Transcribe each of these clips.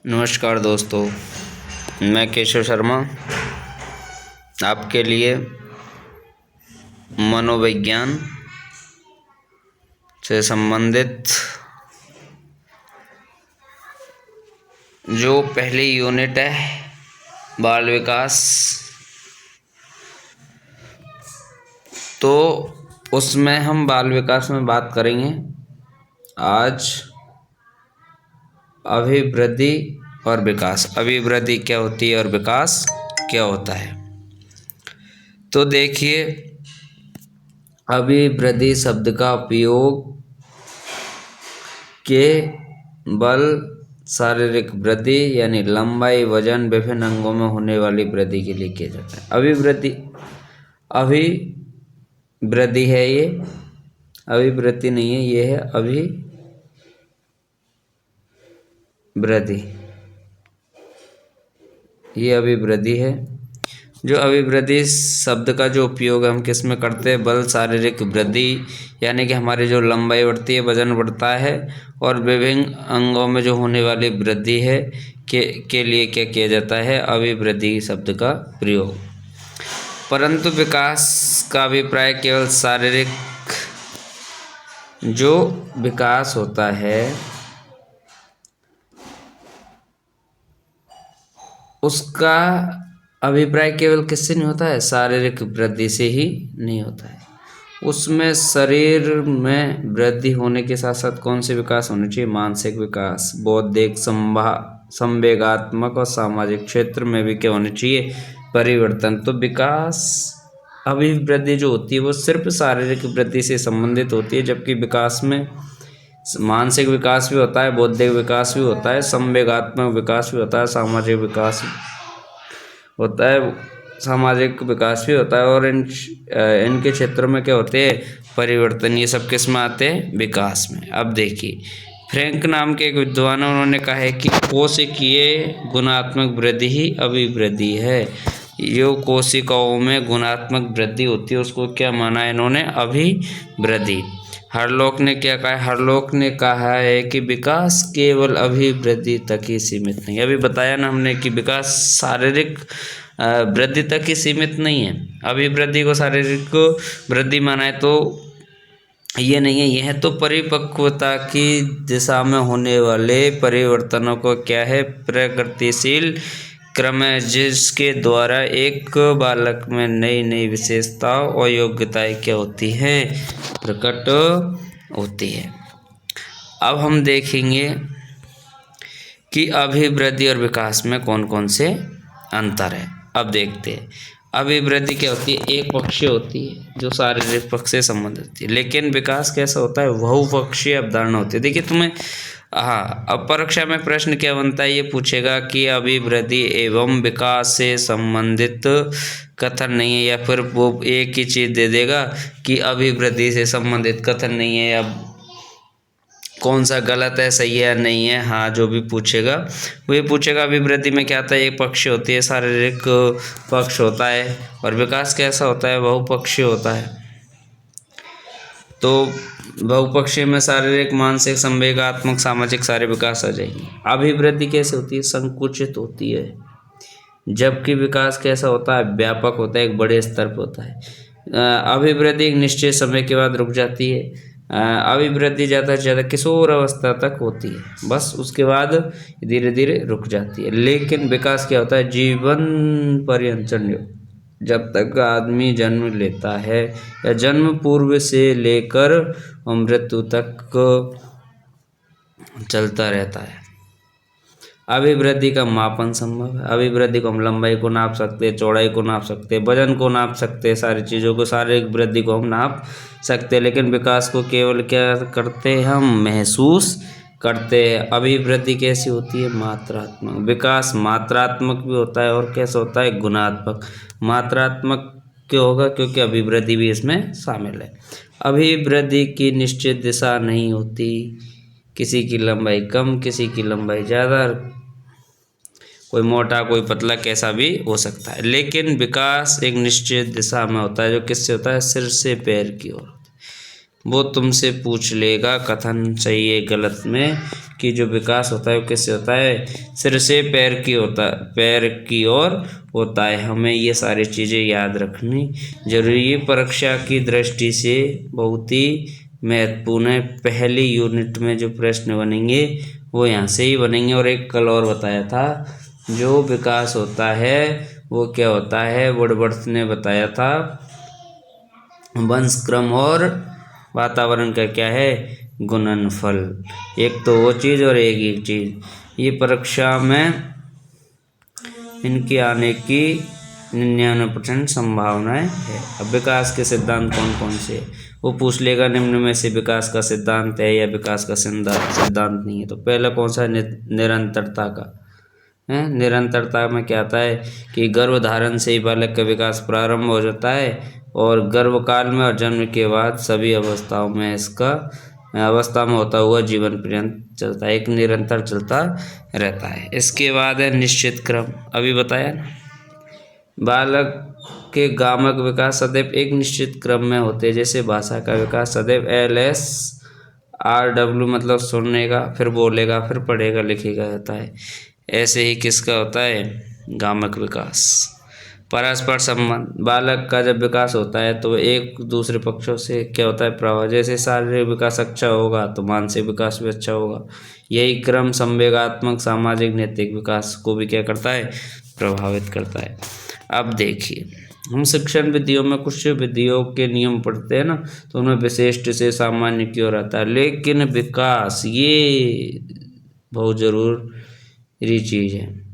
नमस्कार दोस्तों, मैं केशव शर्मा आपके लिए मनोविज्ञान से संबंधित जो पहली यूनिट है बाल विकास, तो उसमें हम बाल विकास में बात करेंगे आज अभिवृद्धि और विकास। अभिवृद्धि क्या होती है और विकास क्या होता है। तो देखिए, अभिवृद्धि शब्द का उपयोग केवल शारीरिक वृद्धि यानी लंबाई, वजन, विभिन्न अंगों में होने वाली वृद्धि के लिए किया जाता है। अभिवृद्धि है ये, अभिवृद्धि नहीं है, ये है अभिवृद्धि। ये अभिवृद्धि है। जो अभिवृद्धि शब्द का जो उपयोग हम किस में करते हैं, बल शारीरिक वृद्धि यानी कि हमारी जो लंबाई बढ़ती है, वजन बढ़ता है, और विभिन्न अंगों में जो होने वाली वृद्धि है के लिए क्या किया जाता है, अभिवृद्धि शब्द का प्रयोग। परंतु विकास का अभिप्राय केवल शारीरिक जो विकास होता है उसका अभिप्राय केवल किससे नहीं होता है, शारीरिक वृद्धि से ही नहीं होता है। उसमें शरीर में वृद्धि होने के साथ साथ कौन से विकास होने चाहिए, मानसिक विकास, बौद्धिक, संवेगात्मक और सामाजिक क्षेत्र में भी क्या होने चाहिए, परिवर्तन। तो विकास अभिवृद्धि जो होती है वो सिर्फ शारीरिक वृद्धि से संबंधित होती है, जबकि विकास में मानसिक विकास भी होता है, बौद्धिक विकास भी होता है, संवेगात्मक विकास भी होता है, सामाजिक विकास होता है, सामाजिक विकास भी होता है, और इनके क्षेत्रों में क्या होते हैं, परिवर्तन। ये सब किस में आते हैं, विकास में। अब देखिए, फ्रैंक नाम के एक विद्वान उन्होंने कहा है कि कोशिकीय गुणात्मक वृद्धि ही अभिवृद्धि है। जो कोशिकाओं में गुणात्मक वृद्धि होती है उसको क्या माना है इन्होंने, अभिवृद्धि। हरलोक ने क्या कहा है, हरलोक ने कहा है कि विकास केवल अभिवृद्धि तक ही सीमित नहीं है। अभी बताया ना हमने कि विकास शारीरिक वृद्धि तक ही सीमित नहीं है। अभिवृद्धि को शारीरिक वृद्धि माना है तो ये नहीं है, यह तो परिपक्वता की दिशा में होने वाले परिवर्तनों को क्या है, प्रगतिशील क्रम है, जिसके द्वारा एक बालक में नई नई विशेषताएं और योग्यताएं क्या होती हैं, प्रकट होती है। अब हम देखेंगे कि अभिवृद्धि और विकास में कौन कौन से अंतर है। अब देखते हैं, अभिवृद्धि क्या होती है, एक पक्षीय होती है जो शारीरिक पक्ष से संबंधित होती है, लेकिन विकास कैसा होता है, बहुपक्षीय अवधारणा होती है। देखिए तुम्हें अब परीक्षा में प्रश्न क्या बनता है, ये पूछेगा कि अभिवृद्धि एवं विकास से संबंधित कथन नहीं है, या फिर वो एक ही चीज़ दे देगा कि अभिवृद्धि से संबंधित कथन नहीं है, या कौन सा गलत है, सही है या नहीं है। हाँ, जो भी पूछेगा वो ये पूछेगा अभिवृद्धि में क्या आता है, एक पक्ष होती है, शारीरिक पक्ष होता है, और विकास कैसा होता है, बहुपक्षीय होता है। तो बहुपक्षीय में शारीरिक, मानसिक, संवेगात्मक, सामाजिक सारे विकास आ जाएंगे। अभिवृद्धि कैसे होती है, संकुचित होती है, जबकि विकास कैसा होता है, व्यापक होता है, एक बड़े स्तर पर होता है। अभिवृद्धि एक निश्चित समय के बाद रुक जाती है। अभिवृद्धि ज़्यादा से ज़्यादा किशोर अवस्था तक होती है, बस उसके बाद धीरे धीरे रुक जाती है। लेकिन विकास क्या होता है, जीवन पर्यंत, जब तक आदमी जन्म लेता है या जन्म पूर्व से लेकर मृत्यु तक चलता रहता है। अभिवृद्धि का मापन संभव है। अभिवृद्धि को हम लंबाई को नाप सकते हैं, चौड़ाई को नाप सकते हैं, वजन को नाप सकते हैं, सारी चीज़ों को, शारीरिक वृद्धि को हम नाप सकते हैं, लेकिन विकास को केवल क्या करते हैं, हम महसूस करते हैं। अभिवृद्धि कैसी होती है, मात्रात्मक। विकास मात्रात्मक भी होता है और कैसा होता है, गुणात्मक। मात्रात्मक क्यों होगा, क्योंकि अभिवृद्धि भी इसमें शामिल है। अभिवृद्धि की निश्चित दिशा नहीं होती, किसी की लंबाई कम, किसी की लंबाई ज़्यादा, कोई मोटा कोई पतला, कैसा भी हो सकता है। लेकिन विकास एक निश्चित दिशा में होता है, जो किससे होता है, सिर से पैर की ओर। वो तुमसे पूछ लेगा कथन सही है गलत में की जो विकास होता है वो किससे होता है? सिर से पैर की ओर होता है। हमें ये सारी चीज़ें याद रखनी जरूरी है। परीक्षा की दृष्टि से बहुत ही महत्वपूर्ण है। पहली यूनिट में जो प्रश्न बनेंगे वो यहाँ से ही बनेंगे। और एक कल और बताया था, जो विकास होता है वो क्या होता है? वुडवर्थ ने बताया था, वंश क्रम और वातावरण का क्या है? गुणनफल। एक तो वो चीज़ और एक ही चीज़। ये परीक्षा में इनके आने की 99% संभावनाएं है। अब विकास के सिद्धांत कौन कौन से? वो पूछ लेगा निम्न में से विकास का सिद्धांत है या विकास का सिद्धांत नहीं है। तो पहला कौन सा? निरंतरता का है। निरंतरता में क्या आता है कि गर्भधारण से ही बालक का विकास प्रारंभ हो जाता है और गर्भकाल में और जन्म के बाद सभी अवस्थाओं में इसका अवस्था में होता हुआ जीवन पर्यंत चलता है, एक निरंतर चलता रहता है। इसके बाद है निश्चित क्रम। अभी बताया ना, बालक के गामक विकास सदैव एक निश्चित क्रम में होते हैं। जैसे भाषा का विकास सदैव LSRW मतलब सुनने का, फिर बोलेगा, फिर पढ़ेगा लिखेगा होता है। ऐसे ही किसका होता है? गामक विकास। परस्पर संबंध, बालक का जब विकास होता है तो एक दूसरे पक्षों से क्या होता है? प्रभाव। जैसे शारीरिक विकास अच्छा होगा तो मानसिक विकास भी अच्छा होगा। यही क्रम संवेगात्मक, सामाजिक, नैतिक विकास को भी क्या करता है? प्रभावित करता है। अब देखिए, हम शिक्षण विधियों में कुछ विधियों के नियम पढ़ते हैं ना, तो उनमें विशिष्ट से सामान्य की ओर आता है। लेकिन विकास ये बहुत जरूरी चीज़ है।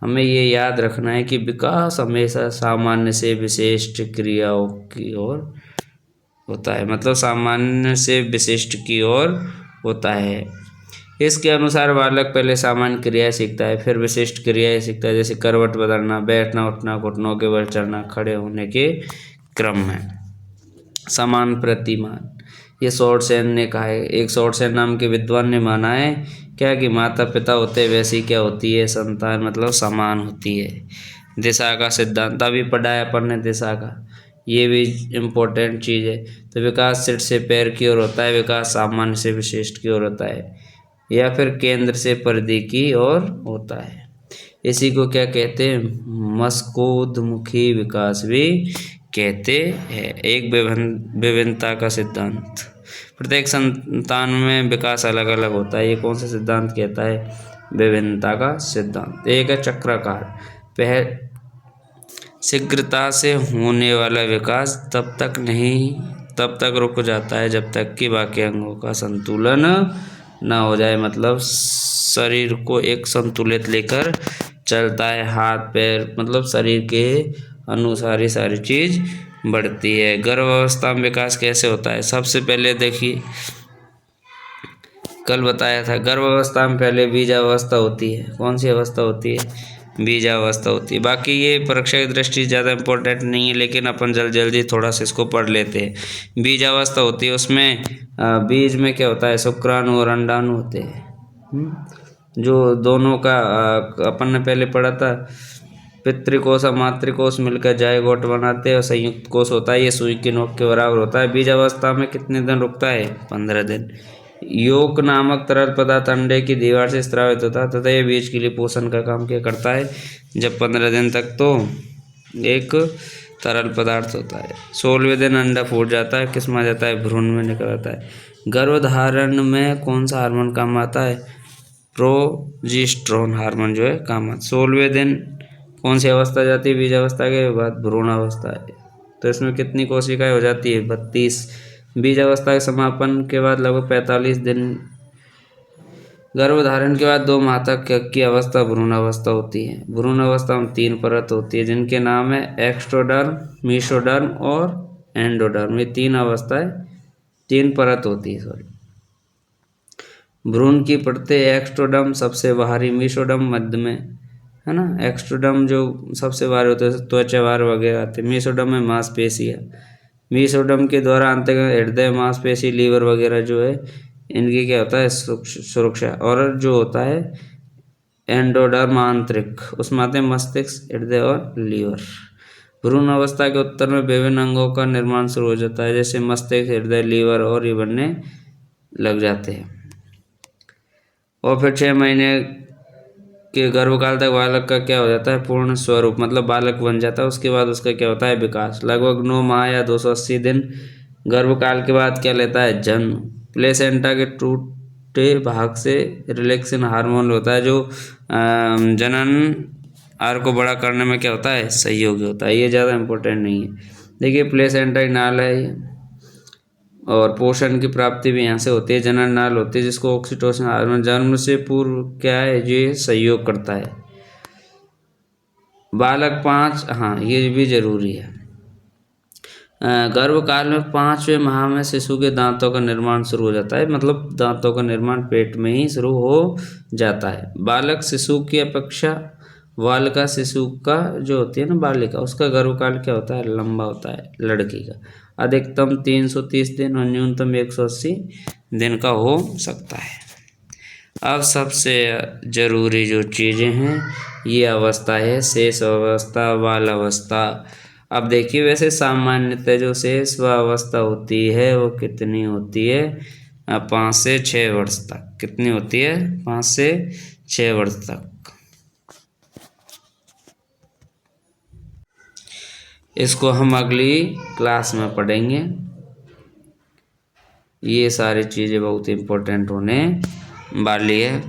हमें ये याद रखना है कि विकास हमेशा सामान्य से विशिष्ट क्रियाओं की ओर होता है, मतलब सामान्य से विशिष्ट की ओर होता है। इसके अनुसार बालक पहले सामान्य क्रियाएं सीखता है, फिर विशिष्ट क्रियाएं सीखता है, जैसे करवट बदलना, बैठना, उठना, घुटनों के बल चढ़ना, खड़े होने के क्रम में। समान प्रतिमान, ये शॉर्टसेन ने कहा है। एक शॉर्टसेन नाम के विद्वान ने माना है क्या कि माता पिता होते वैसी क्या होती है? संतान, मतलब समान होती है। दिशा का सिद्धांत अभी पढ़ा है अपन ने, दिशा का, ये भी इम्पोर्टेंट चीज़ है। तो विकास सिर से पैर की ओर होता है, विकास सामान्य से विशिष्ट की ओर होता है, या फिर केंद्र से परिधि की ओर होता है। इसी को क्या कहते हैं? मस्कोद्मुखी विकास भी कहते हैं। एक विभिन्नता का सिद्धांत, प्रत्येक संतान में विकास अलग अलग होता है। ये कौन सा सिद्धांत कहता है? विभिन्नता का सिद्धांत। एक है चक्राकार, शीघ्रता से होने वाला विकास तब तक रुक जाता है जब तक कि बाकी अंगों का संतुलन ना हो जाए। मतलब शरीर को एक संतुलित लेकर चलता है, हाथ पैर, मतलब शरीर के अनुसार ही सारी चीज बढ़ती है। गर्भावस्था में विकास कैसे होता है? सबसे पहले देखिए, कल बताया था, गर्भावस्था में पहले बीजावस्था होती है। कौन सी अवस्था होती है? बीजावस्था होती है। बाकी ये परीक्षा की दृष्टि ज़्यादा इम्पोर्टेंट नहीं है, लेकिन अपन जल्दी थोड़ा सा इसको पढ़ लेते हैं। बीजावस्था होती है, उसमें बीज में क्या होता है? शुक्राणु और अंडाणु होते हैं, जो दोनों का अपन ने पहले पढ़ा था। पितृकोश और मातृकोश मिलकर जायगोट बनाते हैं और संयुक्त कोश होता है, ये सुई की नोक के बराबर होता है। बीजावस्था में कितने दिन रुकता है? 15 दिन। योक नामक तरल पदार्थ अंडे की दीवार से स्रावित होता है तथा यह बीज के लिए पोषण का काम क्या करता है? जब 15 दिन तक तो एक तरल पदार्थ होता है। 16वें दिन अंडा फूट जाता है, किस में आ जाता है? भ्रूण में निकल आता है। गर्भधारण में कौन सा हार्मोन काम आता है? प्रोजेस्टेरोन हार्मोन जो है काम आता है। 16वें दिन कौन सी अवस्था जाती है? बीजावस्था के बाद भ्रूण अवस्था है। तो इसमें कितनी कोशिकाएं हो जाती है? 32। बीजावस्था के समापन के बाद लगभग 45 दिन, गर्भधारण के बाद 2 माह तक की अवस्था भ्रूण अवस्था होती है। भ्रूण अवस्था में 3 परत होती है, जिनके नाम है एक्टोडर्म, मेसोडर्म और एंडोडर्म। ये 3 अवस्थाएं, 3 परत होती है, सॉरी। भ्रूण की परतें, एक्टोडर्म सबसे बाहरी, मेसोडर्म मध्य में, है ना। एक्टोडर्म जो सबसे बाहर होते हैं, त्वचा बाहर वगैरह आते हैं। मेसोडर्म में मांसपेशियाँ, मेसोडर्म के द्वारा अंतर्गत हृदय, मांसपेशी, लीवर वगैरह जो है, इनकी क्या होता है? सुरक्षा। और जो होता है एंडोडर्म आंतरिक, उसमें आते हैं मस्तिष्क, हृदय और लीवर। भ्रूण अवस्था के उत्तर में विभिन्न अंगों का निर्माण शुरू हो जाता है, जैसे मस्तिष्क, हृदय, लीवर और ये बनने लग जाते हैं। और फिर 6 महीने के गर्भकाल तक बालक का क्या हो जाता है, पूर्ण स्वरूप, मतलब बालक बन जाता है। उसके बाद उसका क्या होता है, विकास। लगभग 9 माह या 280 दिन गर्भकाल के बाद क्या लेता है, जन्म। प्लेसेंटा के टूटे भाग से रिलैक्सिन हार्मोन होता है, जो जनन आर को बड़ा करने में क्या होता है, सहयोगी होता है। ये ज़्यादा इम्पोर्टेंट नहीं है। देखिए प्लेसेंटा नाल है ये, और पोषण की प्राप्ति भी यहाँ से होती है। जनन नाल होती है जिसको ऑक्सीटोसिन हार्मोन जन्म से पूर्व क्या है, ये सहयोग करता है। बालक 5, हाँ ये भी जरूरी है। गर्भकाल में 5वें माह में शिशु के दांतों का निर्माण शुरू हो जाता है, मतलब दांतों का निर्माण पेट में ही शुरू हो जाता है। बालक शिशु की अपेक्षा बालिका शिशु का जो होती है ना, बालिका, उसका गर्भकाल क्या होता है, लंबा होता है। लड़की का अधिकतम 330 दिन और न्यूनतम 180 दिन का हो सकता है। अब सबसे जरूरी जो चीज़ें हैं, ये अवस्था है शेष अवस्था, बाल अवस्था। अब देखिए वैसे सामान्यतः जो शेष अवस्था होती है वो कितनी होती है, 5 से 6 वर्ष तक। कितनी होती है, 5 से 6 वर्ष तक। इसको हम अगली क्लास में पढ़ेंगे। ये सारी चीज़ें बहुत इम्पोर्टेंट होने वाली है।